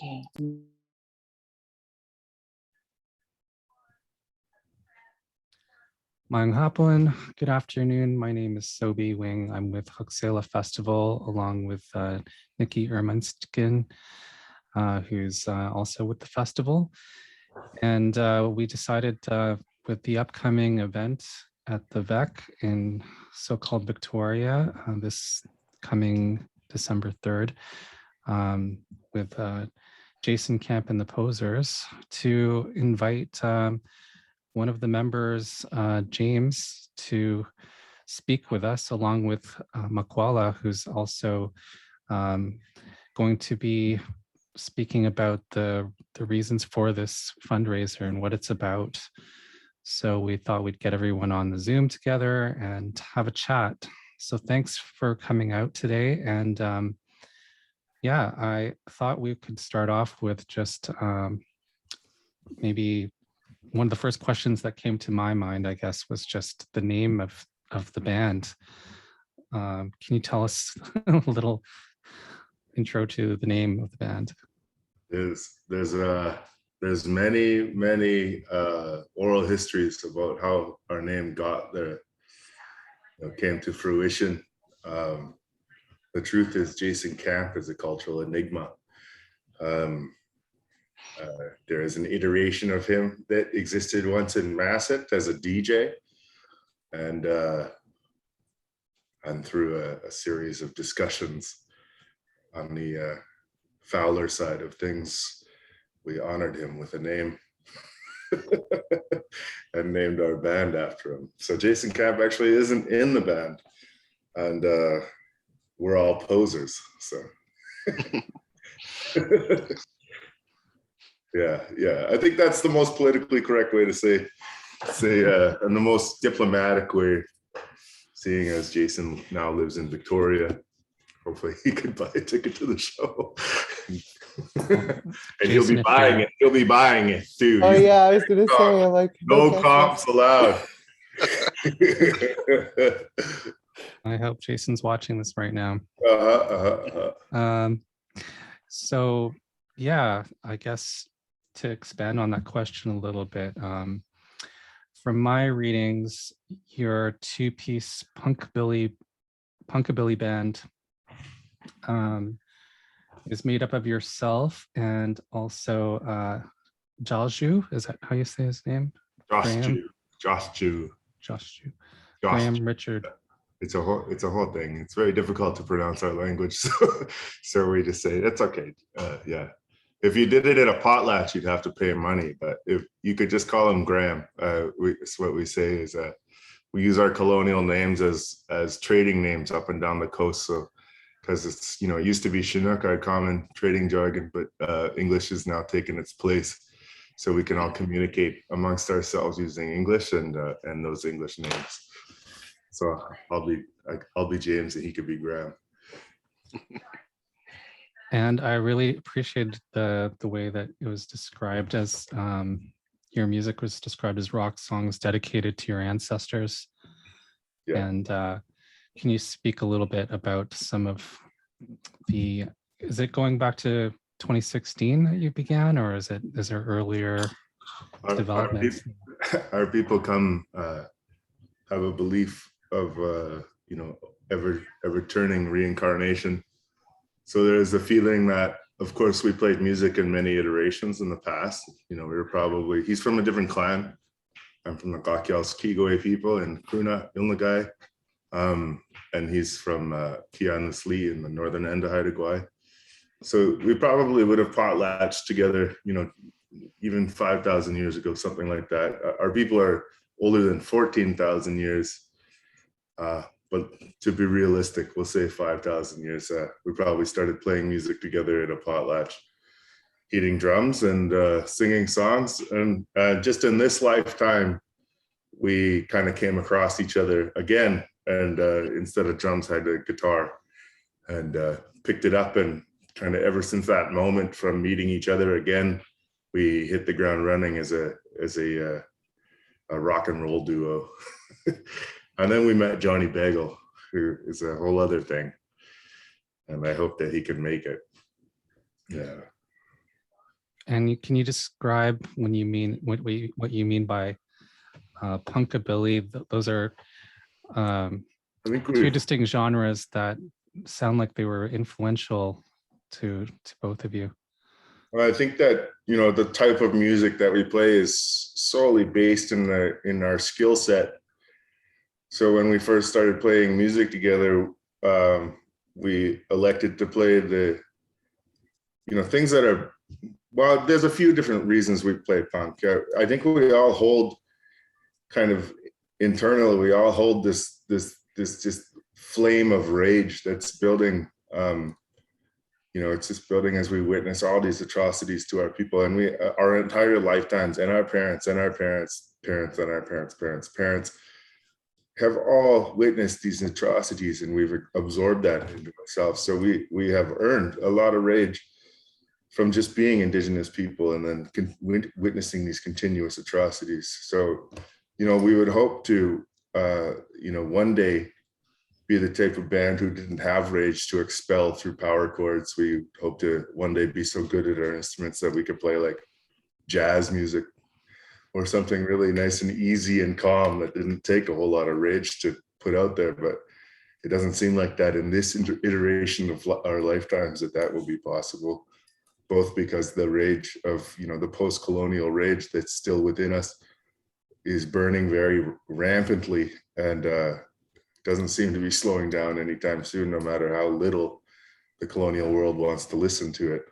Okay. Maayong hapon, good afternoon. My name is Sobey Wing. I'm with Koksilah Festival along with Nikky Ermineskin, who's also with the festival. And we decided with the upcoming event at the VEC in so-called Victoria this coming December 3rd with Jason Camp and the Posers to invite one of the members, James, to speak with us along with Makwala, who's also going to be speaking about the reasons for this fundraiser and what it's about. So we thought we'd get everyone on the Zoom together and have a chat. So thanks for coming out today. And yeah, I thought we could start off with just maybe one of the first questions that came to my mind, I guess, was just the name of the band. Can you tell us a little intro to the name of the band? There's many oral histories about how our name got there, came to fruition. The truth is, Jason Camp is a cultural enigma. There is an iteration of him that existed once in Masset as a DJ, and through a series of discussions on the Fowler side of things, we honored him with a name and named our band after him. So Jason Camp actually isn't in the band, and we're all posers. So. Yeah. I think that's the most politically correct way to say, and the most diplomatic way, seeing as Jason now lives in Victoria. Hopefully he could buy a ticket to the show. And Jason, he'll be buying it too. Oh yeah, I was gonna say, I'm like, no comps allowed. I hope Jason's watching this right now. So yeah, I guess to expand on that question a little bit, from my readings, your two-piece punkabilly band is made up of yourself and also Jalju. Is that how you say his name? Josh Jew. Graham Richard. It's a whole thing. It's very difficult to pronounce our language, so we just say it's okay. Yeah. If you did it at a potlatch, you'd have to pay money. But if you could just call him Graham, it's what we say is that we use our colonial names as trading names up and down the coast. So, because it's, it used to be Chinook, our common trading jargon, but English has now taken its place. So we can all communicate amongst ourselves using English and those English names. So I'll be James and he could be Graham. And I really appreciated the way that it was described as your music was described as rock songs dedicated to your ancestors. Yeah. And can you speak a little bit about some of is it going back to 2016 that you began, or is there earlier developments? Our people come have a belief of ever turning reincarnation. So there's a feeling that, of course, we played music in many iterations in the past. He's from a different clan. I'm from the Gakyalskigoi people in Kuna, Ilnagai. And he's from Kianasli in the northern end of Haida Guy. So we probably would have potlatched together, even 5,000 years ago, something like that. Our people are older than 14,000 years. But to be realistic, we'll say 5,000 years. We probably started playing music together at a potlatch, eating drums and singing songs. And just in this lifetime, we kind of came across each other again. And instead of drums, had a guitar and picked it up. And kind of ever since that moment from meeting each other again, we hit the ground running as a rock and roll duo. And then we met Johnny Bagel, who is a whole other thing. And I hope that he can make it. Yeah. And can you describe when you mean what you mean by punkabilly? Those are I think two distinct genres that sound like they were influential to both of you. Well, I think that, you know, the type of music that we play is solely based in our skill set. So when we first started playing music together, we elected to play the, you know, things that are, well, there's a few different reasons we play punk. I think we all hold kind of internally, we all hold this just flame of rage that's building. You know, it's just building as we witness all these atrocities to our people, and we, our entire lifetimes, and our parents and our parents' parents and our parents' parents have all witnessed these atrocities, and we've absorbed that into ourselves. So we have earned a lot of rage from just being Indigenous people and then witnessing these continuous atrocities. So, you know, we would hope to, you know, one day be the type of band who didn't have rage to expel through power chords. We hope to one day be so good at our instruments that we could play like jazz music or something really nice and easy and calm that didn't take a whole lot of rage to put out there. But it doesn't seem like that in this iteration of our lifetimes that will be possible, both because the rage of, you know, the post-colonial rage that's still within us is burning very rampantly and doesn't seem to be slowing down anytime soon, no matter how little the colonial world wants to listen to it.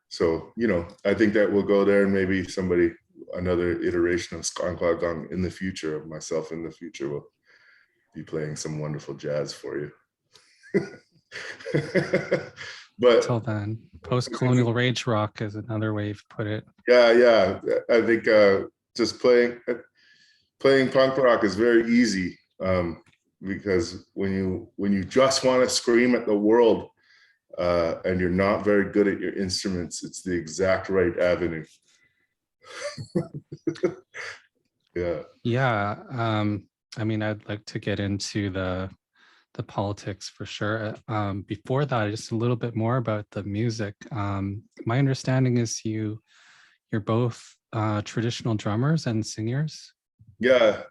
So, you know, I think that we'll go there, and maybe somebody, another iteration of Kwah.Agang in the future, of myself in the future, will be playing some wonderful jazz for you. But until then, post-colonial rage rock is another way to put it. Yeah. I think just playing punk rock is very easy. Because when you just want to scream at the world and you're not very good at your instruments, it's the exact right avenue. Yeah. I mean, I'd like to get into the politics for sure. Before that, just a little bit more about the music. My understanding is you're both traditional drummers and singers. Yeah.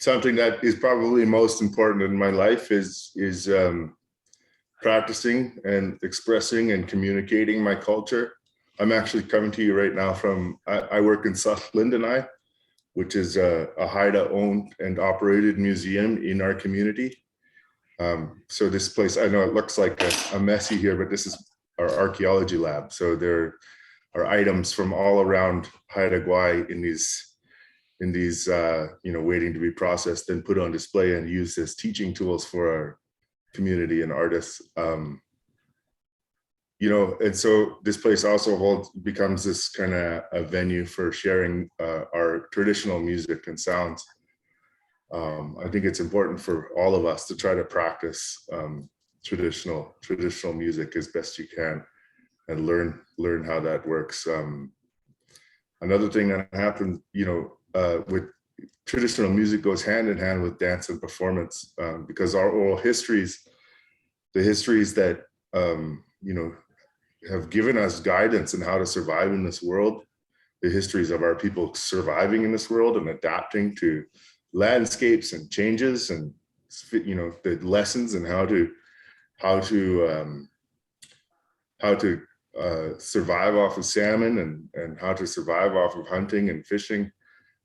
Something that is probably most important in my life is practicing and expressing and communicating my culture. I'm actually coming to you right now from, I work in South Lindenau, which is a Haida owned and operated museum in our community. So this place, I know it looks like a messy here, but this is our archaeology lab. So there are items from all around Heidi Guy in these you know, waiting to be processed and put on display and used as teaching tools for our community and artists. You know, and so this place also becomes this kind of a venue for sharing our traditional music and sounds. I think it's important for all of us to try to practice traditional music as best you can and learn how that works. Another thing that happens, you know, with traditional music goes hand in hand with dance and performance, because our oral histories, the histories that, you know, have given us guidance in how to survive in this world, the histories of our people surviving in this world and adapting to landscapes and changes, and, you know, the lessons and how to survive off of salmon and how to survive off of hunting and fishing,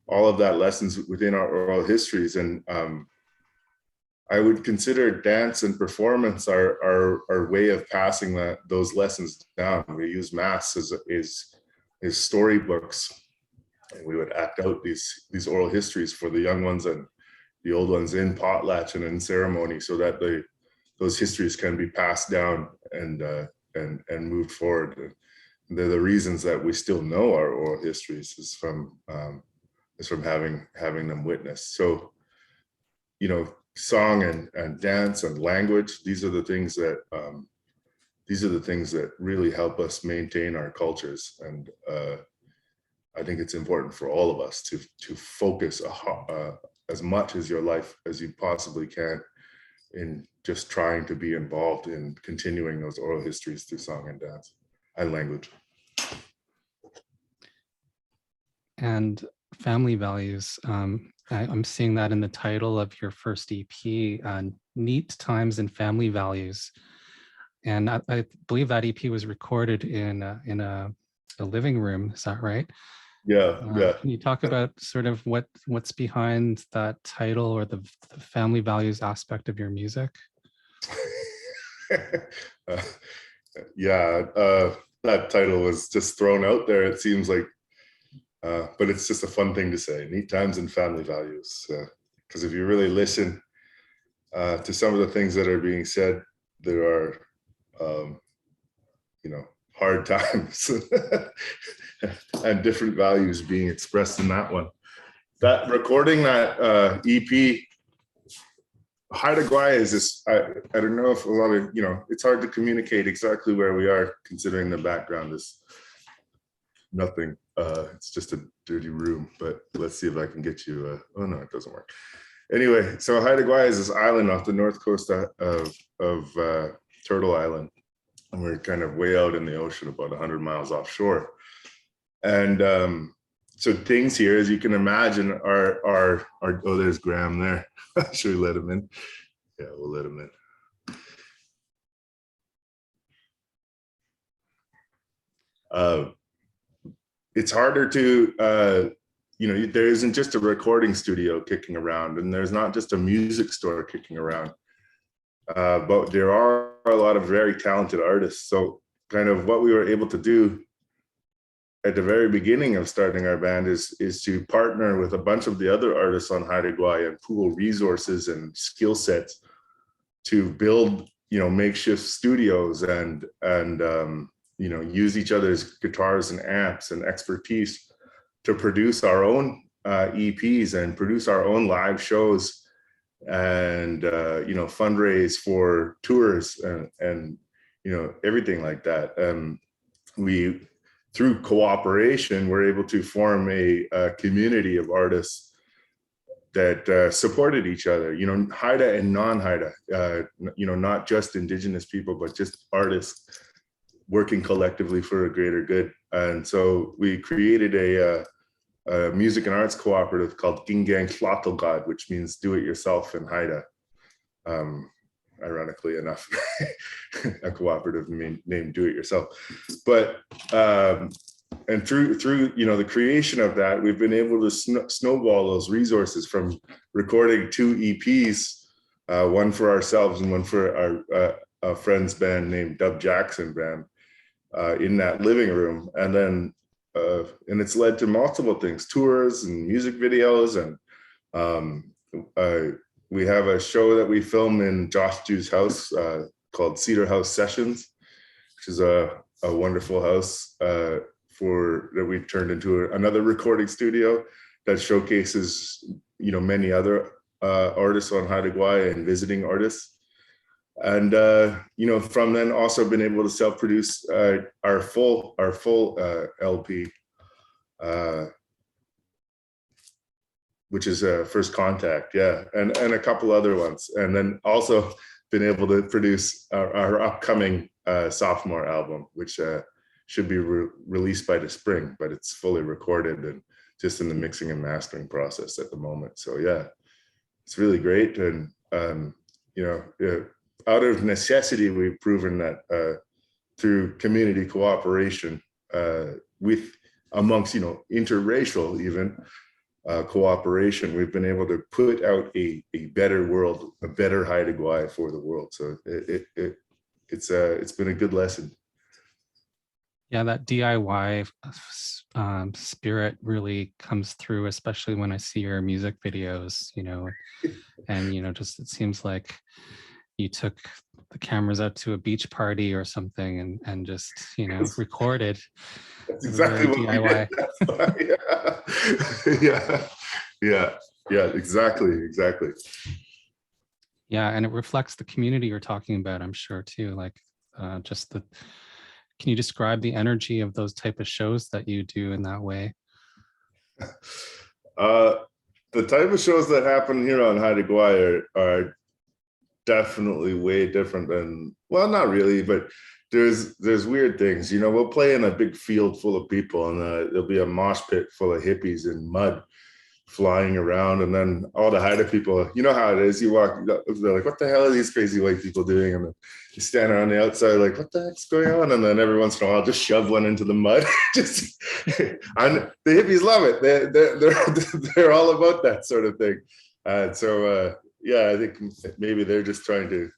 all of that lessons within our oral histories. And I would consider dance and performance our way of passing those lessons down. We use masks as storybooks, and we would act out these oral histories for the young ones and the old ones in potlatch and in ceremony, so that those histories can be passed down and moved forward. And they're the reasons that we still know our oral histories is from having them witnessed. So, you know, song and dance and language, these are the things that really help us maintain our cultures. And I think it's important for all of us to focus as much as your life as you possibly can in just trying to be involved in continuing those oral histories through song and dance. and language. And family values. I'm seeing that in the title of your first EP, Neat Times and Family Values. And I believe that EP was recorded in a living room. Is that right? Yeah, yeah. Can you talk about sort of what's behind that title or the family values aspect of your music? That title was just thrown out there. It seems like, but it's just a fun thing to say. Neat times and family values. Because if you really listen to some of the things that are being said, there are, hard times and different values being expressed in that one. That recording that EP, Haida Guy is this, I don't know if a lot of, it's hard to communicate exactly where we are considering the background is nothing. It's just a dirty room, but let's see if I can get you, oh no, it doesn't work. Anyway, so Haida Guy is this island off the north coast of Turtle Island. And we're kind of way out in the ocean, about 100 miles offshore. And so things here, as you can imagine, are oh, there's Graham there. Should we let him in? Yeah, we'll let him in. It's harder to, there isn't just a recording studio kicking around, and there's not just a music store kicking around. But there are a lot of very talented artists. So kind of what we were able to do at the very beginning of starting our band is to partner with a bunch of the other artists on Haida Guy and pool resources and skill sets to build, makeshift studios and use each other's guitars and amps and expertise to produce our own EPs and produce our own live shows and fundraise for tours and everything like that. We, through cooperation, we're able to form a community of artists that supported each other, Haida and non-Haida, not just Indigenous people, but just artists working collectively for a greater good. And so we created a music and arts cooperative called Kwakwa, which means do it yourself in Haida. Ironically enough, a cooperative named Do It Yourself. But and through the creation of that, we've been able to snowball those resources from recording 2 EPs, one for ourselves and one for our friend's band named Dub Jackson Band, in that living room, and then. And it's led to multiple things, tours and music videos. And we have a show that we film in Josh Jew's house called Cedar House Sessions, which is a wonderful house that we've turned into another recording studio that showcases, many other artists on Haida Guy and visiting artists. And from then also been able to self-produce our full LP, which is First Contact, yeah, and a couple other ones, and then also been able to produce our upcoming sophomore album, which should be released by the spring, but it's fully recorded and just in the mixing and mastering process at the moment. So yeah, it's really great, and out of necessity, we've proven that through community cooperation amongst, interracial even cooperation, we've been able to put out a better world, a better Haida Guy for the world. So it's been a good lesson. Yeah, that DIY spirit really comes through, especially when I see your music videos, and, just it seems like you took the cameras out to a beach party or something and just, recorded. That's exactly what DIY. We did. Yeah, exactly. Yeah, and it reflects the community you're talking about, I'm sure too. Like can you describe the energy of those type of shows that you do in that way? The type of shows that happen here on Haida Guy are definitely way different than, well, not really, but there's weird things, you know. We'll play in a big field full of people, and there'll be a mosh pit full of hippies in mud flying around, and then all the Haida people, you know how it is, you walk, they're like, what the hell are these crazy white people doing? And then you stand on the outside like, what the heck's going on? And then every once in a while just shove one into the mud. Just and the hippies love it. They're all about that sort of thing. Yeah, I think maybe they're just trying to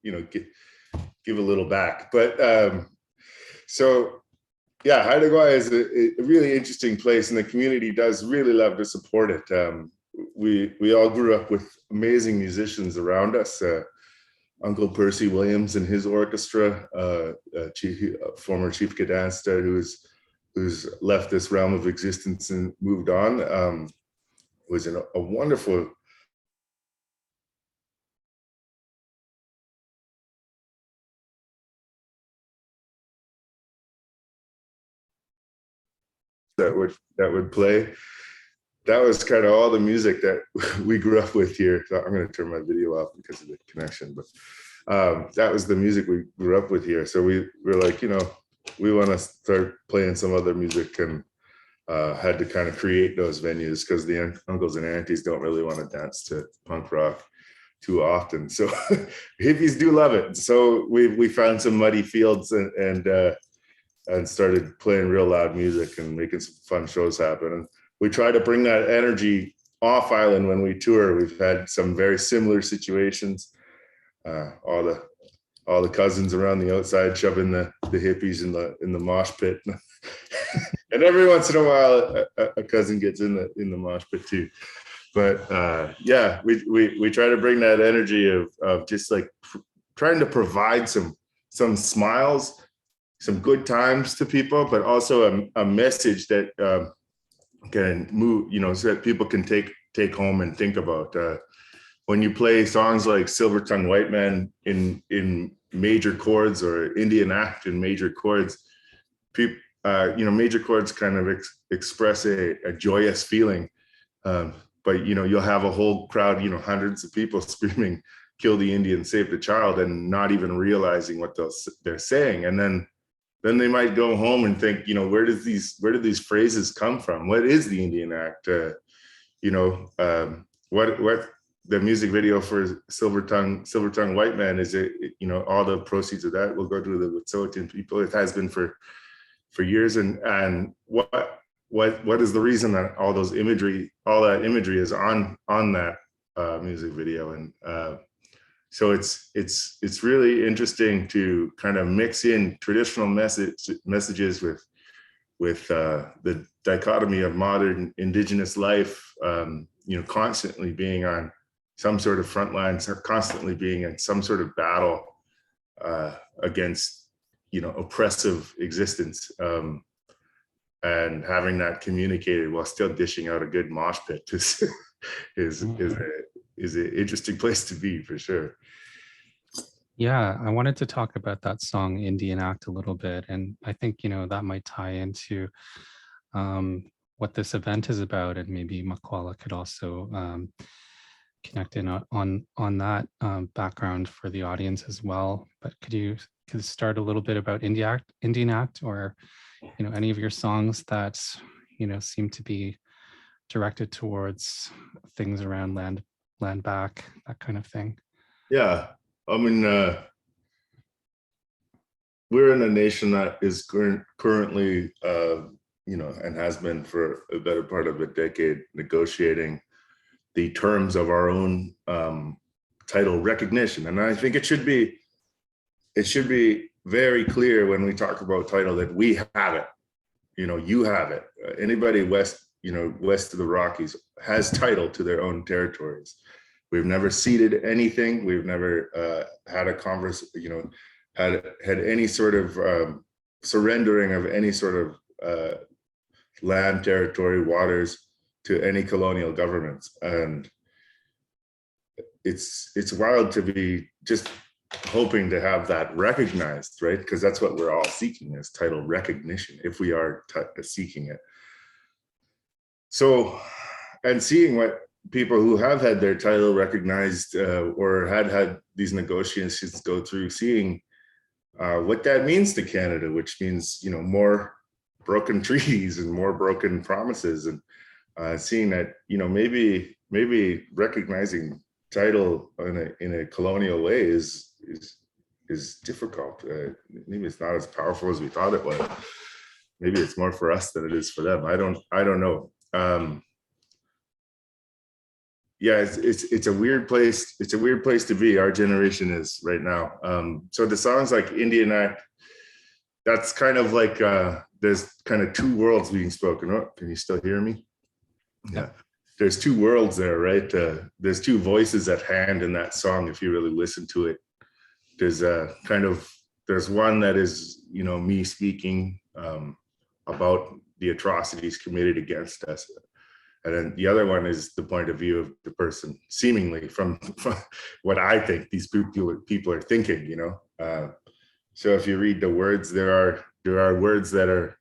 you know, give a little back. But so yeah, Heidi Guy is a really interesting place, and the community does really love to support it. We all grew up with amazing musicians around us. Uncle Percy Williams and his orchestra, former Chief Cadansta, who's left this realm of existence and moved on, was a wonderful that would play. That was kind of all the music that we grew up with here. So I'm going to turn my video off because of the connection, but that was the music we grew up with here. So we were like, you know, we want to start playing some other music, and had to kind of create those venues because the uncles and aunties don't really want to dance to punk rock too often. So hippies do love it. So we found some muddy fields and started playing real loud music and making some fun shows happen. And we try to bring that energy off island when we tour. We've had some very similar situations. All the cousins around the outside shoving the hippies in the mosh pit. And every once in a while a cousin gets in the mosh pit too. But yeah, we try to bring that energy of just like trying to provide some smiles, some good times to people, but also a message that can move, you know, so that people can take home and think about. When you play songs like Silver Tongue White Man in major chords, or Indian Act in major chords, people, you know, major chords kind of express a joyous feeling, but you know, you'll have a whole crowd, you know, hundreds of people screaming, "Kill the Indian, save the child," and not even realizing what they're saying. And then they might go home and think, you know, where did these phrases come from? What is the Indian Act? You know, what the music video for Silver Tongue White Man is, it, you know, all the proceeds of that will go to the Wet'suwet'en people. It has been for years. And what is the reason that all that imagery is on that music video? And so it's really interesting to kind of mix in traditional messages with the dichotomy of modern Indigenous life, you know, constantly being on some sort of front lines, or constantly being in some sort of battle against, you know, oppressive existence, and having that communicated while still dishing out a good mosh pit is an interesting place to be, for sure. Yeah, I wanted to talk about that song Indian Act a little bit, and I think, you know, that might tie into what this event is about, and maybe Makwala could also connect in on that background for the audience as well. But could you start a little bit about Indian Act, or, you know, any of your songs that, you know, seem to be directed towards things around land back, that kind of thing? Yeah, I mean, we're in a nation that is currently, you know, and has been for a better part of a decade, negotiating the terms of our own title recognition. And I think it should be very clear when we talk about title that we have it. You know, you have it. Anybody west of the Rockies has title to their own territories. We've never ceded anything. We've never had a had any sort of surrendering of any sort of land, territory, waters to any colonial governments. And it's wild to be just hoping to have that recognized, right? Because that's what we're all seeking, is title recognition, if we are seeking it. So, and seeing what people who have had their title recognized or had these negotiations go through, seeing what that means to Canada, which means, you know, more broken treaties and more broken promises, and seeing that, you know, maybe recognizing title in a colonial way is difficult. Maybe it's not as powerful as we thought it was. Maybe it's more for us than it is for them. I don't know. Yeah, it's a weird place. It's a weird place to be. Our generation is right now. So the songs like Indian Act, that's kind of like there's kind of two worlds being spoken. Oh, can you still hear me? Yeah. There's two worlds there, right? There's two voices at hand in that song. If you really listen to it, there's there's one that is, you know, me speaking about the atrocities committed against us. And then the other one is the point of view of the person, seemingly from what I think these people are thinking, you know. So if you read the words, there are words that are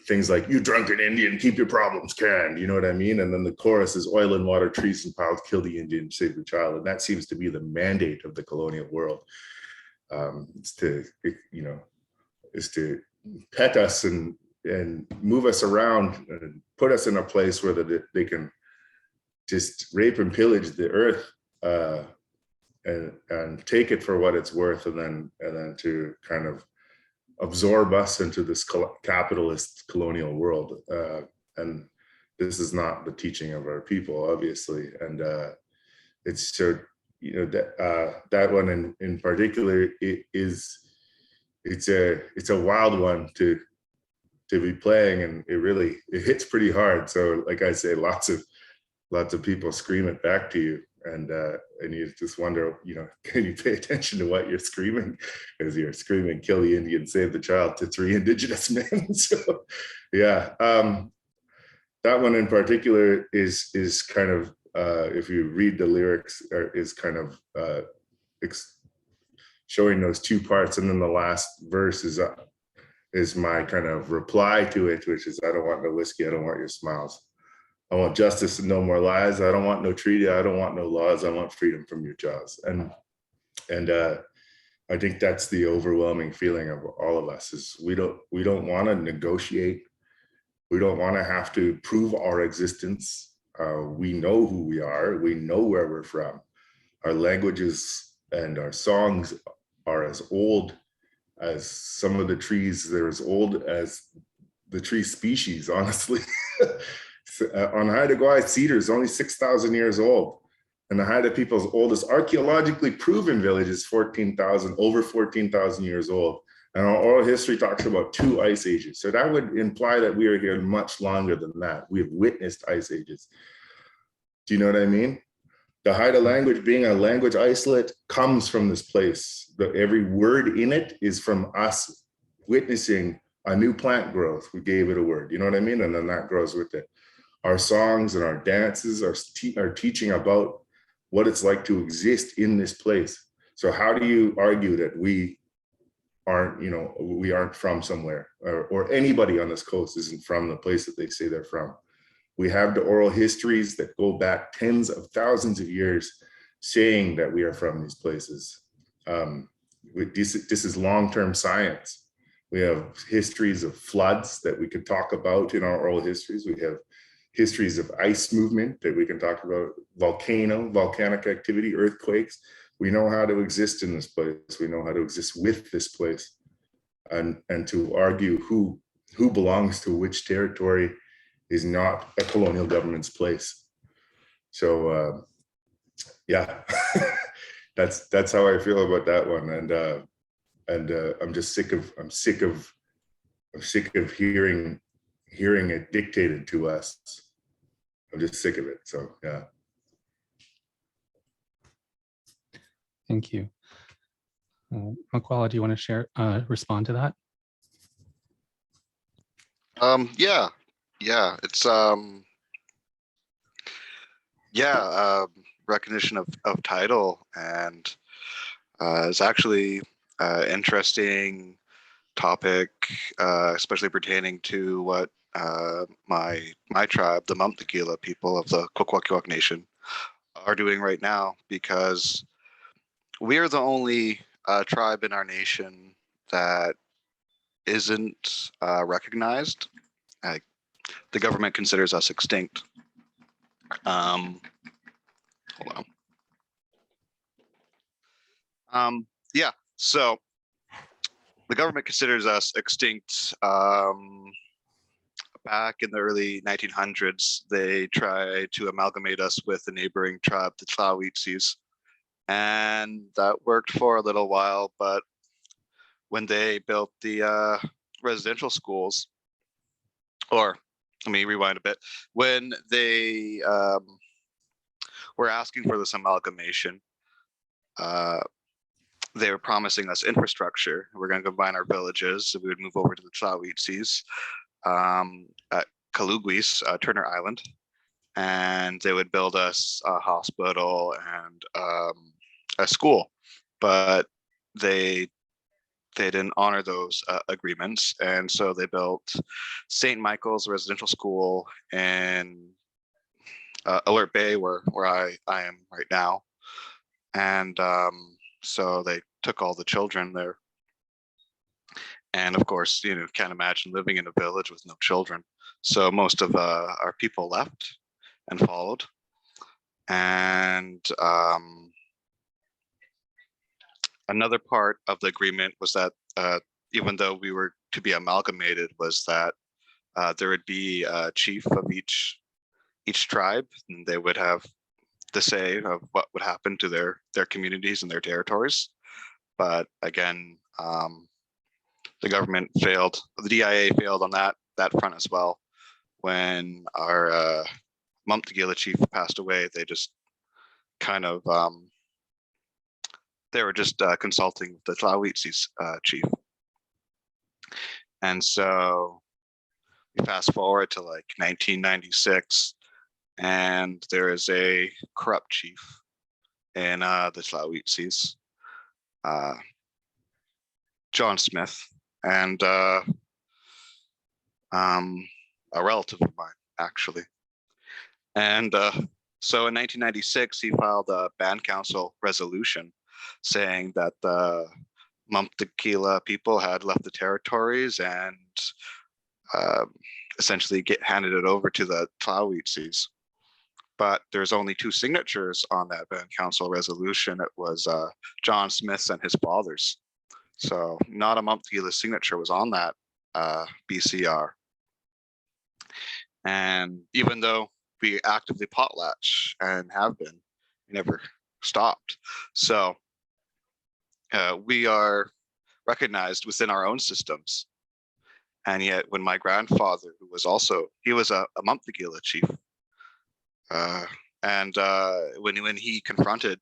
things like, "You drunken Indian, keep your problems canned," you know what I mean? And then the chorus is, "Oil and water, trees and piles, kill the Indian, save the child." And that seems to be the mandate of the colonial world. It's to, you know, is to pet us and move us around and put us in a place where they can just rape and pillage the earth and take it for what it's worth, and then to kind of absorb us into this capitalist colonial world. And this is not the teaching of our people, obviously. And it's so, you know, that one in particular, it's a wild one to be playing, and it hits pretty hard. So like I say, lots of people scream it back to you, and you just wonder, you know, can you pay attention to what you're screaming? Because you're screaming, "Kill the Indian, save the child," to 3 Indigenous men. So yeah, that one in particular is kind of, if you read the lyrics, is kind of showing those two parts, and then the last verse is my kind of reply to it, which is, "I don't want no whiskey, I don't want your smiles. I want justice and no more lies. I don't want no treaty, I don't want no laws. I want freedom from your jaws." And I think that's the overwhelming feeling of all of us, is we don't want to negotiate. We don't want to have to prove our existence. We know who we are. We know where we're from. Our languages and our songs are as old as some of the trees. They're as old as the tree species, honestly. On Haida Guy, cedar is only 6,000 years old. And the Haida people's oldest archaeologically proven village is over 14,000 years old. And our oral history talks about 2 ice ages. So that would imply that we are here much longer than that. We have witnessed ice ages. Do you know what I mean? The Haida language, being a language isolate, comes from this place. Every word in it is from us witnessing a new plant growth. We gave it a word, you know what I mean? And then that grows with it. Our songs and our dances are teaching about what it's like to exist in this place. So how do you argue that we aren't from somewhere, or anybody on this coast isn't from the place that they say they're from? We have the oral histories that go back tens of thousands of years saying that we are from these places. This is long-term science. We have histories of floods that we can talk about in our oral histories. We have histories of ice movement that we can talk about, volcanic activity, earthquakes. We know how to exist in this place. We know how to exist with this place, and to argue who belongs to which territory is not a colonial government's place. So yeah, that's how I feel about that one. And I'm just sick of hearing it dictated to us. I'm just sick of it. So yeah. Thank you. Kwakwa, do you want to respond to that? Yeah, it's recognition of title, and it's actually interesting topic, especially pertaining to what my tribe, the mtagila people of the Kwakwa Nation, are doing right now, because we are the only tribe in our nation that isn't recognized. The government considers us extinct. Hold on. Yeah, so the government considers us extinct. Back in the early 1900s, they tried to amalgamate us with the neighboring tribe, the Tla'awi'tsis, and that worked for a little while. But when they built the residential schools, or let me rewind a bit, when they were asking for this amalgamation, they were promising us infrastructure. We're going to combine our villages. So we would move over to the Tla'awi'tsis at Kalugwis, Turner Island, and they would build us a hospital and a school. But they didn't honor those agreements, and so they built St. Michael's Residential School in Alert Bay, where I am right now, and so they took all the children there. And of course, you know, can't imagine living in a village with no children. So most of our people left and followed. And another part of the agreement was that even though we were to be amalgamated, was that there would be a chief of each tribe, and they would have the say of what would happen to their communities and their territories. But again, the government failed. The DIA failed on that front as well. When our mtagila chief passed away, they just kind of they were just consulting with the Tla'awi'tsis chief. And so we fast forward to like 1996, and there is a corrupt chief in the Tla'awi'tsis, John Smith, and a relative of mine, actually. And so in 1996, he filed a band council resolution saying that the mtagila people had left the territories and essentially handed it over to the Tla'awi'tsis. But there's only 2 signatures on that band council resolution. It was John Smith's and his father's. So not a mtagila signature was on that BCR. And even though we actively potlatch and have been, we never stopped. So we are recognized within our own systems. And yet when my grandfather, who was also, he was a mtagila chief, and when he confronted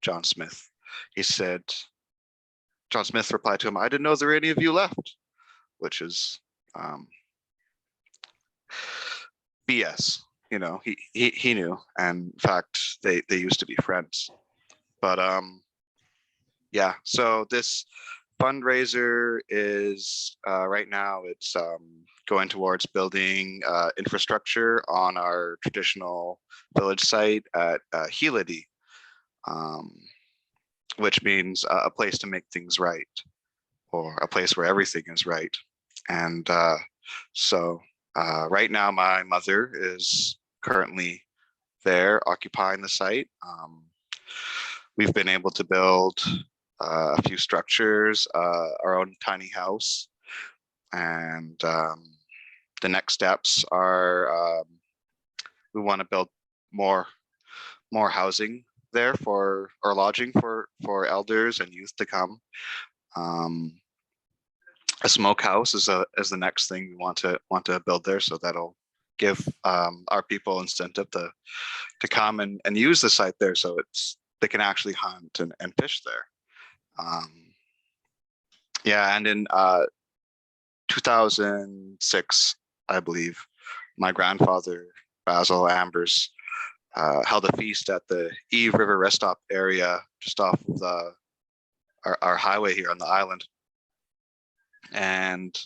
John Smith, he said, John Smith replied to him, "I didn't know there were any of you left," which is BS. You know, he knew, and in fact, they used to be friends. But yeah, so this fundraiser is right now it's going towards building infrastructure on our traditional village site at Hiladi, which means a place to make things right, or a place where everything is right. And so right now my mother is currently there occupying the site. We've been able to build a few structures, our own tiny house, and the next steps are we want to build more housing there or lodging for elders and youth to come. A smokehouse is the next thing we want to build there, so that'll give our people incentive to come and use the site there, so they can actually hunt and fish there. Yeah, and in 2006, I believe, my grandfather, Basil Ambers, held a feast at the Eve River Rest Stop area just off of our highway here on the island. And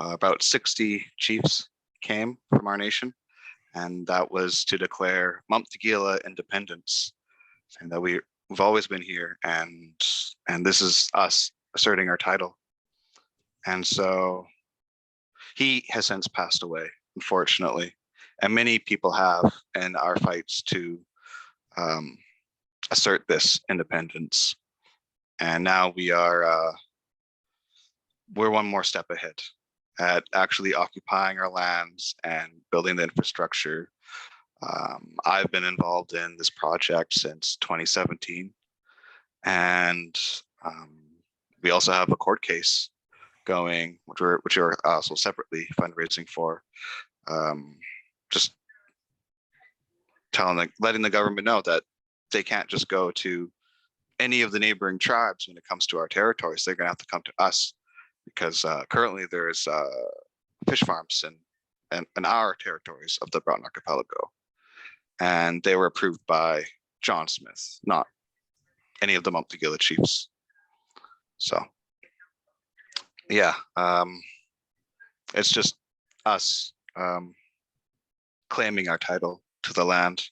about 60 chiefs came from our nation, and that was to declare mtagila independence, and that we've always been here, and this is us asserting our title And so he has since passed away, unfortunately, and many people have in our fights to assert this independence. And now we're one more step ahead at actually occupying our lands and building the infrastructure. I've been involved in this project since 2017, and we also have a court case going, which we're also separately fundraising for. Just letting the government know that they can't just go to any of the neighboring tribes when it comes to our territories. They're going to have to come to us, because currently there's fish farms in our territories of the Broughton Archipelago, and they were approved by John Smith, not any of the mtagila chiefs. So yeah, it's just us claiming our title to the land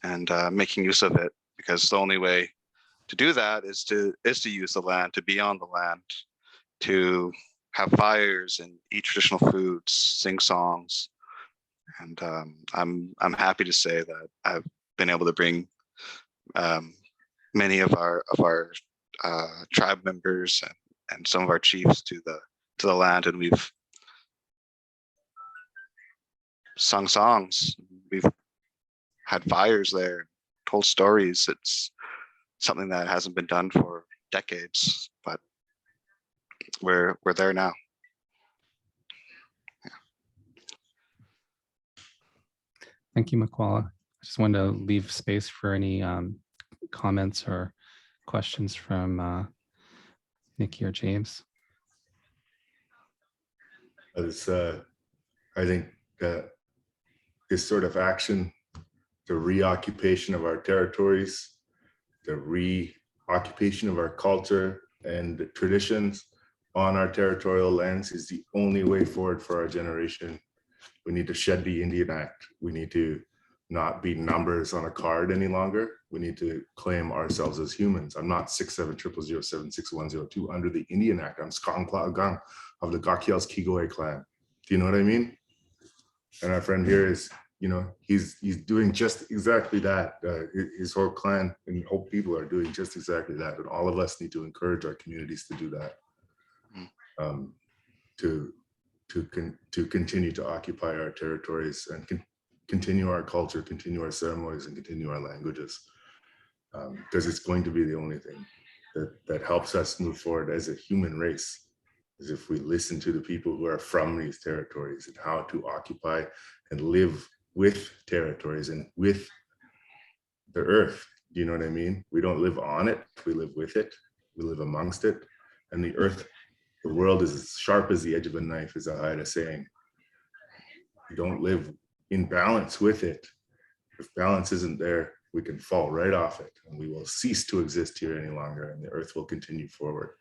and making use of it, because the only way to do that is to use the land, to be on the land, to have fires and eat traditional foods, sing songs. And I'm happy to say that I've been able to bring many of our tribe members and some of our chiefs to the land, and we've sung songs, we've had fires there, told stories. It's something that hasn't been done for decades, but we're there now. Thank you, McQualla. I just wanted to leave space for any comments or questions from Nikki or James. I think that this sort of action, the reoccupation of our territories, the reoccupation of our culture and the traditions on our territorial lands, is the only way forward for our generation. We need to shed the Indian Act. We need to not be numbers on a card any longer. We need to claim ourselves as humans. I'm not 670076102 under the Indian Act. I'm Kwah.Agang of the Gakiel's Kigwe clan. Do you know what I mean? And our friend here is, you know, he's doing just exactly that. His whole clan and whole people are doing just exactly that. And all of us need to encourage our communities to do that. To continue to occupy our territories and continue our culture, continue our ceremonies, and continue our languages, because it's going to be the only thing that helps us move forward as a human race, is if we listen to the people who are from these territories and how to occupy and live with territories and with the earth. Do you know what I mean? We don't live on it, we live with it, we live amongst it. And the earth, the world is as sharp as the edge of a knife, is a Haida saying. We don't live in balance with it. If balance isn't there, we can fall right off it, and we will cease to exist here any longer, and the earth will continue forward.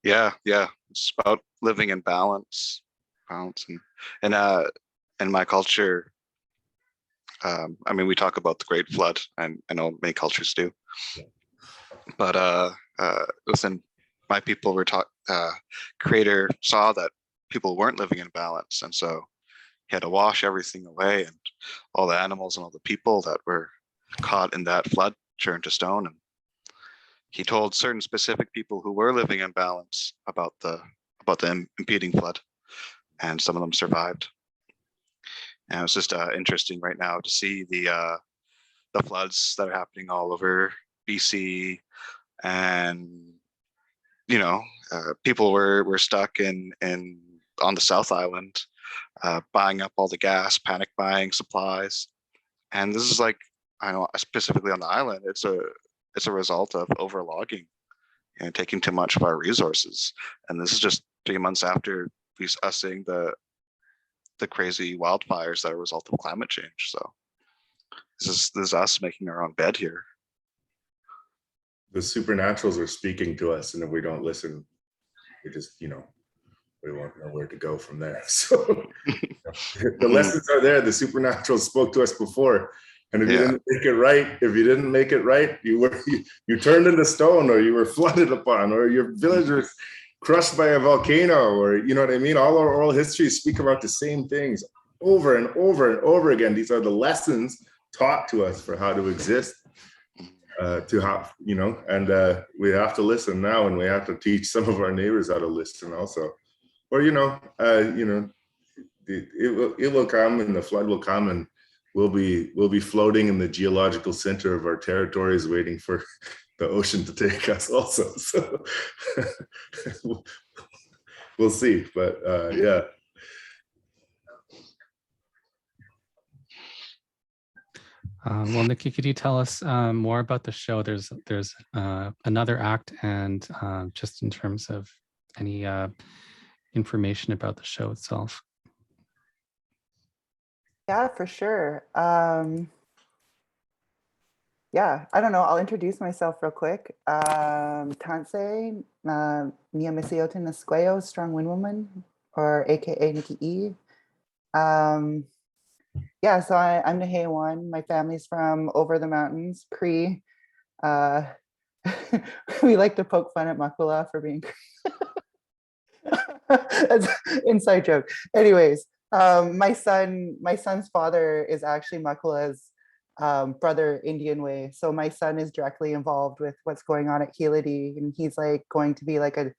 Yeah, it's about living in balance, and in my culture, I mean, we talk about the Great Flood, and I know many cultures do, but listen, my people were taught, Creator saw that people weren't living in balance, and so he had to wash everything away, and all the animals and all the people that were caught in that flood turned to stone. And he told certain specific people who were living in balance about the impeding flood, and some of them survived. And it's just interesting right now to see the floods that are happening all over BC, and you know, people were stuck on the South Island, buying up all the gas, panic buying supplies, and this is like, I know specifically on the island, it's a result of overlogging and taking too much of our resources. And this is just 3 months after us seeing the crazy wildfires that are a result of climate change. So this is us making our own bed here. The supernaturals are speaking to us, and if we don't listen, we just, you know, we won't know where to go from there. So the lessons are there. The supernaturals spoke to us before. And if you didn't make it right, you turned into stone, or you were flooded upon, or your village was crushed by a volcano, or you know what I mean? All our oral histories speak about the same things over and over and over again. These are the lessons taught to us for how to exist, to how, you know, and we have to listen now, and we have to teach some of our neighbors how to listen also. Or, it will come, and the flood will come, and we'll be floating in the geological center of our territories, waiting for the ocean to take us also. So we'll see, but yeah. Well, Nikki, could you tell us more about the show? There's another act, and just in terms of any information about the show itself. Yeah, for sure. Yeah, I don't know. I'll introduce myself real quick. Tansei, Mia Misiotin Esqueo, Strong Wind Woman, or AKA Nikky E. Yeah, so I'm ΝEHIYAWAK. My family's from over the mountains, Cree. We like to poke fun at Makula for being That's an inside joke. Anyways, my son's father is actually Makula's brother Indian way. So my son is directly involved with what's going on at Hiladi, and he's like going to be like a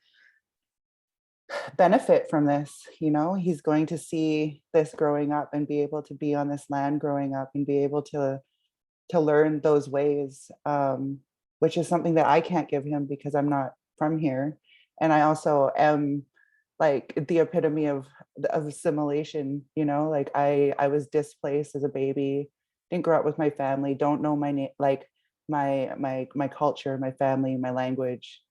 benefit from this, he's going to see this growing up and be able to be on this land growing up and be able to learn those ways, which is something that I can't give him because I'm not from here. And I also am like the epitome of assimilation, like I was displaced as a baby, didn't grow up with my family, don't know my name, like my culture, my family, my language,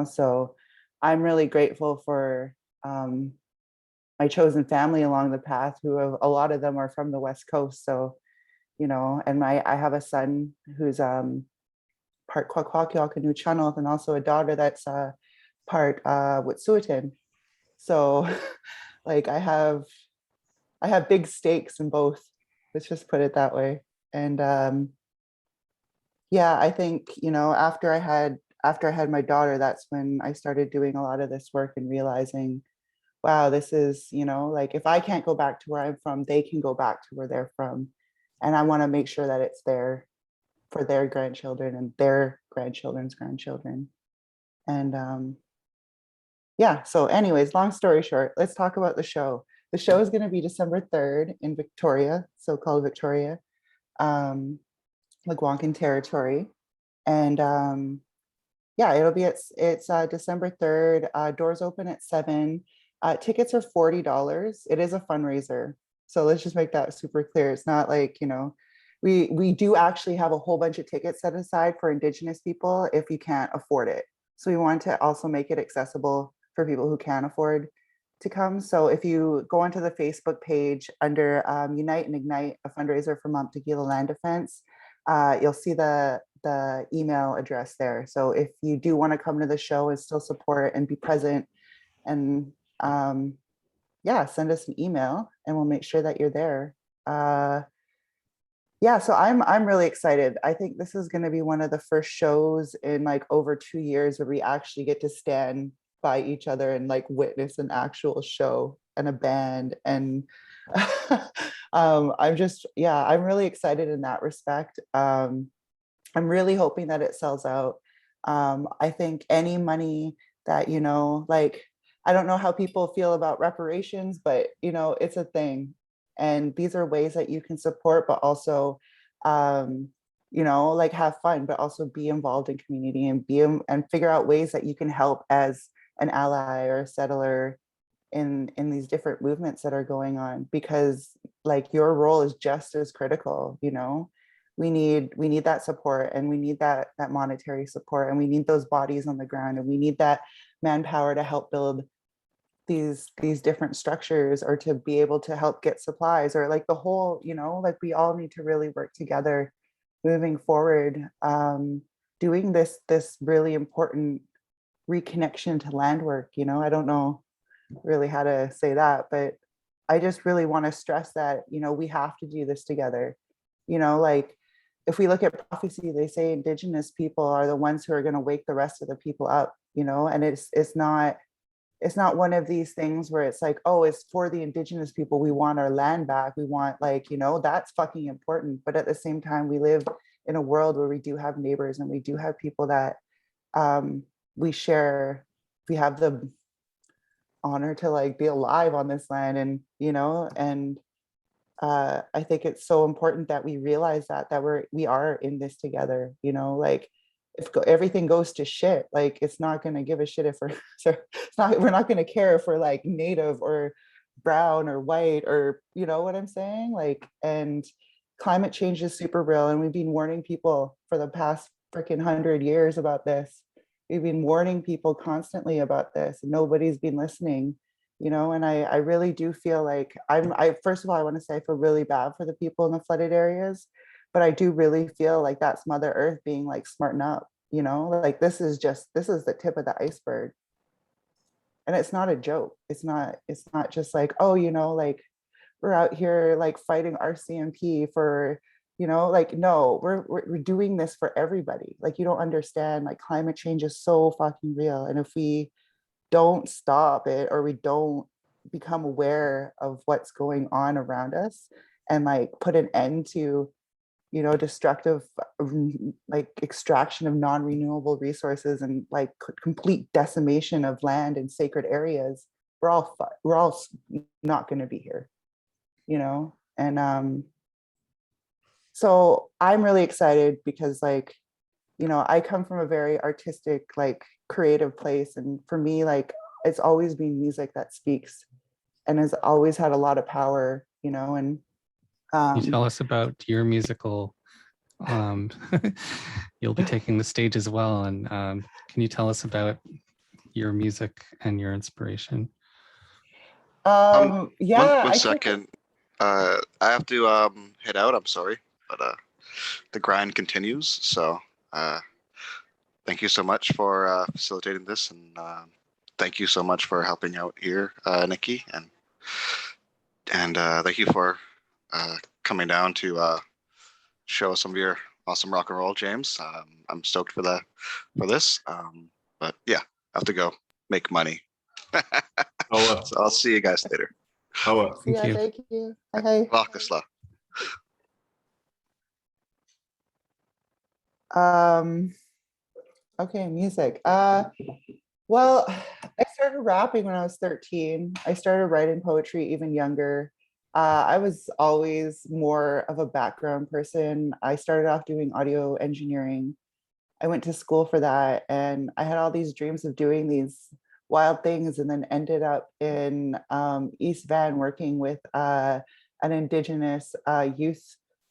so I'm really grateful for my chosen family along the path, who a lot of them are from the West Coast. So, and I have a son who's part Kwakwa and Nuu-Cha-Nulth, and also a daughter that's part Wet'suwet'en. So like I have big stakes in both, let's just put it that way. And yeah, I think, after I had my daughter, that's when I started doing a lot of this work and realizing, wow, this is, like if I can't go back to where I'm from, they can go back to where they're from. And I want to make sure that it's there for their grandchildren and their grandchildren's grandchildren. And yeah, so anyways, long story short, let's talk about the show. The show is going to be December 3rd in Victoria, so-called Victoria, Lekwungen territory. And yeah, it'll be it's December 3rd. Doors open at 7. Tickets are $40. It is a fundraiser, so let's just make that super clear. It's not like, we do actually have a whole bunch of tickets set aside for Indigenous people if you can't afford it. So we want to also make it accessible for people who can afford to come. So if you go onto the Facebook page under Unite and Ignite, a fundraiser for mtagila land defense, you'll see the email address there. So if you do want to come to the show and still support and be present, and yeah, send us an email and we'll make sure that you're there. Yeah, so I'm really excited. I think this is going to be one of the first shows in like over 2 years where we actually get to stand by each other and like witness an actual show and a band. And I'm really excited in that respect. I'm really hoping that it sells out. I think any money that, like, I don't know how people feel about reparations, but it's a thing. And these are ways that you can support, but also, like have fun, but also be involved in community and figure out ways that you can help as an ally or a settler in these different movements that are going on, because like your role is just as critical. We need that support, and we need that monetary support, and we need those bodies on the ground, and we need that manpower to help build these different structures, or to be able to help get supplies, or like the whole, like we all need to really work together moving forward, doing this really important reconnection to land work. I don't know really how to say that, but I just really want to stress that, we have to do this together. Like if we look at prophecy, they say Indigenous people are the ones who are going to wake the rest of the people up, you know, and it's not one of these things where it's like, oh, it's for the Indigenous people, we want our land back, we want, like, you know, that's fucking important. But at the same time, we live in a world where we do have neighbors and we do have people that we share, we have the honor to like be alive on this land, and you know, and I think it's so important that we realize that we are in this together, you know, like if everything goes to shit, like it's not going to give a shit if we're we're not going to care if we're like native or brown or white, or you know what I'm saying, like. And climate change is super real, and we've been warning people for the past freaking 100 years about this. We've been warning people constantly about this, and nobody's been listening, you know. And I really do feel like first of all, I want to say I feel really bad for the people in the flooded areas, but I do really feel like that's Mother Earth being like, smarten up, you know, like this is the tip of the iceberg. And it's not a joke. It's not just like, oh, you know, like we're out here like fighting RCMP for, you know, like, no, we're doing this for everybody. Like, you don't understand, like climate change is so fucking real. And if we don't stop it, or we don't become aware of what's going on around us, and like put an end to, you know, destructive like extraction of non-renewable resources, and like complete decimation of land and sacred areas, we're all not going to be here, you know. And so I'm really excited because, like, you know, I come from a very artistic, like creative place. And for me, like, it's always been music that speaks and has always had a lot of power, you know. And Can you tell us about your musical, you'll be taking the stage as well. And can you tell us about your music and your inspiration? Yeah. One second. I have to head out. I'm sorry, but the grind continues. So thank you so much for facilitating this, and thank you so much for helping out here, Nikki, and thank you for coming down to show us some of your awesome rock and roll, James. I'm stoked for this. But yeah, I have to go make money. So I'll see you guys later. Thank you. Thank you. Hey. Koksilah. Okay, music. Well, I started rapping when I was 13. I started writing poetry even younger. I was always more of a background person. I started off doing audio engineering. I went to school for that, and I had all these dreams of doing these wild things, and then ended up in East Van working with an Indigenous youth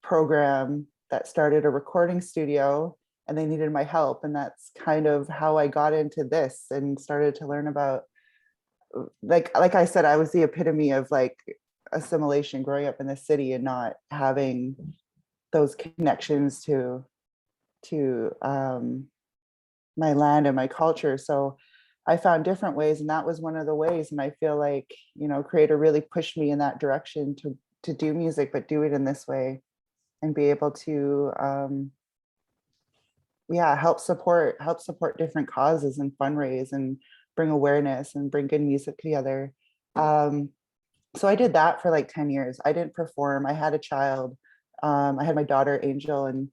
program that started a recording studio, and they needed my help. And that's kind of how I got into this and started to learn about, like I said, I was the epitome of like assimilation, growing up in the city and not having those connections to my land and my culture. So I found different ways, and that was one of the ways. And I feel like, you know, Creator really pushed me in that direction to do music, but do it in this way, and be able to help support different causes and fundraise and bring awareness and bring good music together. So I did that for like 10 years. I didn't perform. I had a child. I had my daughter Angel, and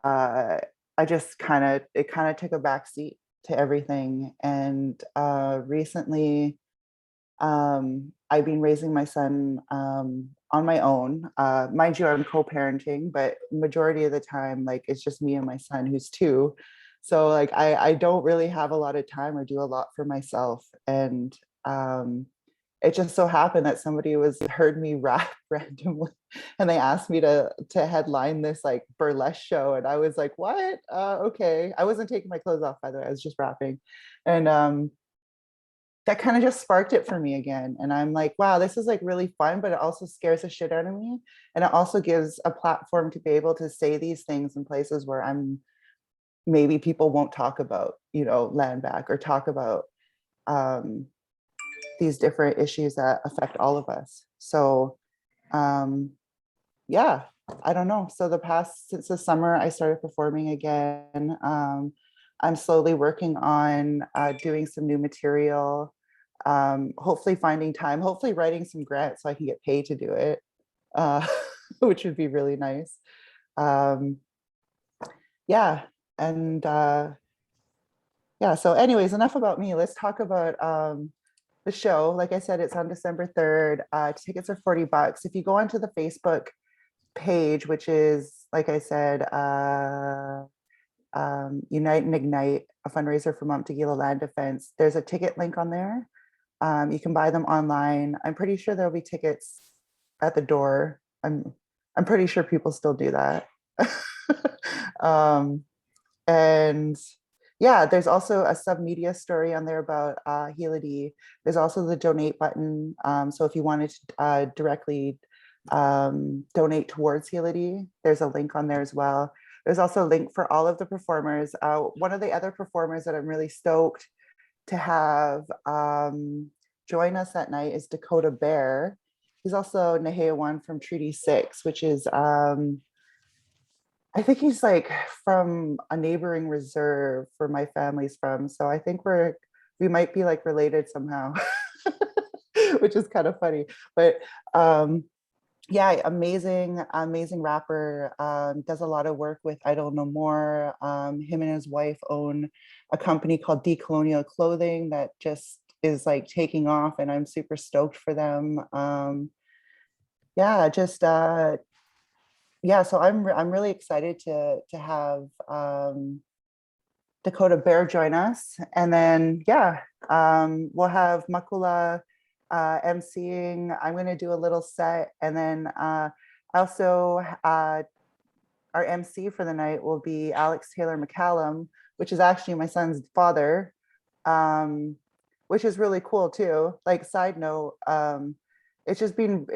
I just it kind of took a back seat to everything. And recently I've been raising my son on my own. Mind you, I'm co-parenting, but majority of the time, like, it's just me and my son, who's 2. So like I don't really have a lot of time or do a lot for myself. And it just so happened that somebody heard me rap randomly, and they asked me to headline this like burlesque show. And I was like, what? Okay. I wasn't taking my clothes off, by the way. I was just rapping. And that kind of just sparked it for me again. And I'm like, wow, this is like really fun, but it also scares the shit out of me. And it also gives a platform to be able to say these things in places where maybe people won't talk about, you know, land back, or talk about these different issues that affect all of us. So yeah, I don't know. So since the summer, I started performing again. I'm slowly working on doing some new material, hopefully finding time, hopefully writing some grants so I can get paid to do it, which would be really nice. Yeah, and yeah, so anyways, enough about me. Let's talk about the show. Like I said, it's on December 3rd. Tickets are $40. If you go onto the Facebook page, which is, like I said, Unite and Ignite, a fundraiser for mtagila land defense. There's a ticket link on there. You can buy them online. I'm pretty sure there'll be tickets at the door. I'm pretty sure people still do that. And yeah, there's also a sub-media story on there about Hiladi. There's also the donate button. So if you wanted to directly donate towards Hiladi, there's a link on there as well. There's also a link for all of the performers. One of the other performers that I'm really stoked to have join us that night is Dakota Bear. He's also ÄHIYAWAK from Treaty 6, which is, I think he's like from a neighboring reserve where my family's from. So I think we might be like related somehow, which is kind of funny. But yeah, amazing rapper, does a lot of work with Idle No More. Him and his wife own a company called Decolonial Clothing that just is like taking off, and I'm super stoked for them. Yeah, just yeah, so I'm really excited to have Dakota Bear join us, and then yeah, we'll have Makula emceeing. I'm going to do a little set, and then also our MC for the night will be ALEX TAYLOR-MCCALLUM, which is actually my son's father, which is really cool too. Like, side note, it's just been,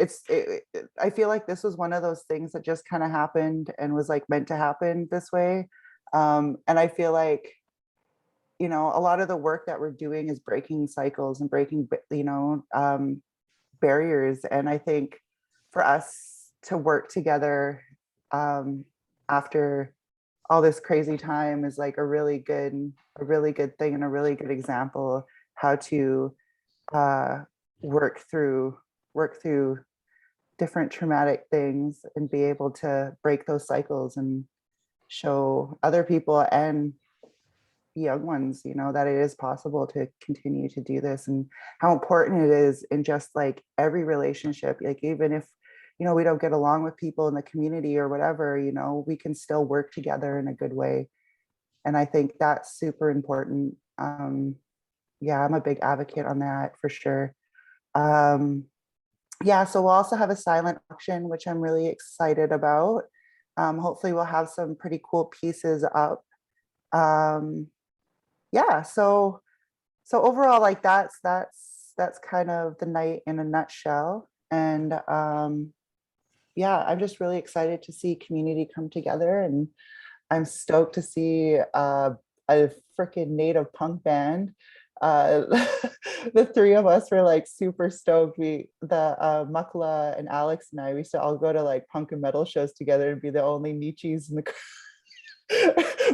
I feel like this was one of those things that just kind of happened and was like meant to happen this way. And I feel like, you know, a lot of the work that we're doing is breaking cycles and breaking, you know, barriers. And I think for us to work together after all this crazy time is like a really good thing, and a really good example how to work through different traumatic things and be able to break those cycles and show other people and young ones, you know, that it is possible to continue to do this, and how important it is in just like every relationship. Like, even if, you know, we don't get along with people in the community or whatever, you know, we can still work together in a good way. And I think that's super important. Yeah, I'm a big advocate on that for sure. Yeah, so we'll also have a silent auction, which I'm really excited about. Hopefully we'll have some pretty cool pieces up. Yeah, so overall, like that's kind of the night in a nutshell. And yeah, I'm just really excited to see community come together, and I'm stoked to see a freaking native punk band. The three of us were like super stoked. Makula and Alex and I, we used to all go to like punk and metal shows together and be the only Nietzsche's in the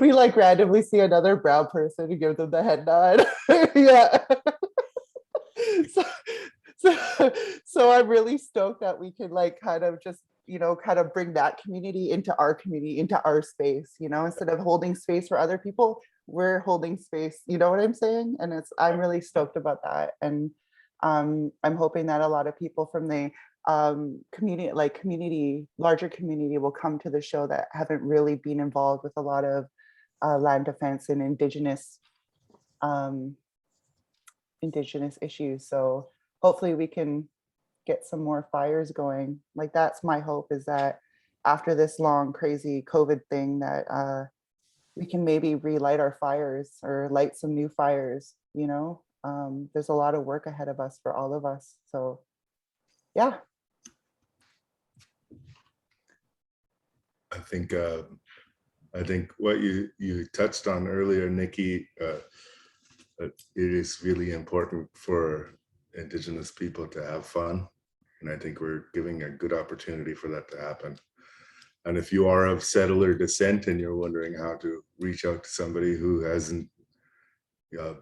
we like randomly see another brown person and give them the head nod. Yeah. So I'm really stoked that we can like kind of just, you know, kind of bring that community, into our space, you know, instead of holding space for other people, we're holding space, you know what I'm saying? And I'm really stoked about that. And I'm hoping that a lot of people from the larger community will come to the show that haven't really been involved with a lot of land defense and indigenous issues. So hopefully we can get some more fires going. Like, that's my hope, is that after this long crazy COVID thing, that we can maybe relight our fires or light some new fires, you know. There's a lot of work ahead of us for all of us. So yeah. I think what you touched on earlier, Nikki, it is really important for Indigenous people to have fun. And I think we're giving a good opportunity for that to happen. And if you are of settler descent and you're wondering how to reach out to somebody who hasn't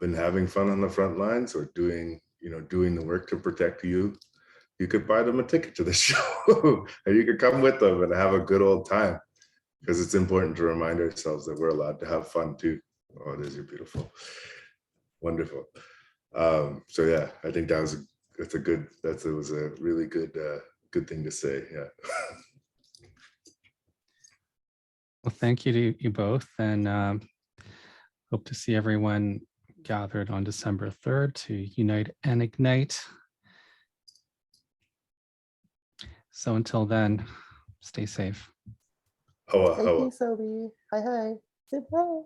been having fun on the front lines or doing the work to protect you, you could buy them a ticket to the show and you could come with them and have a good old time, because it's important to remind ourselves that we're allowed to have fun too. Oh, it is beautiful. Wonderful. So yeah, I think that was a really good thing to say. Yeah. Well, thank you to you both, and hope to see everyone gathered on December 3rd to unite and ignite. So until then, stay safe. Hoa, Thank hoa. you, Sobey. Hi, hi. Say bye.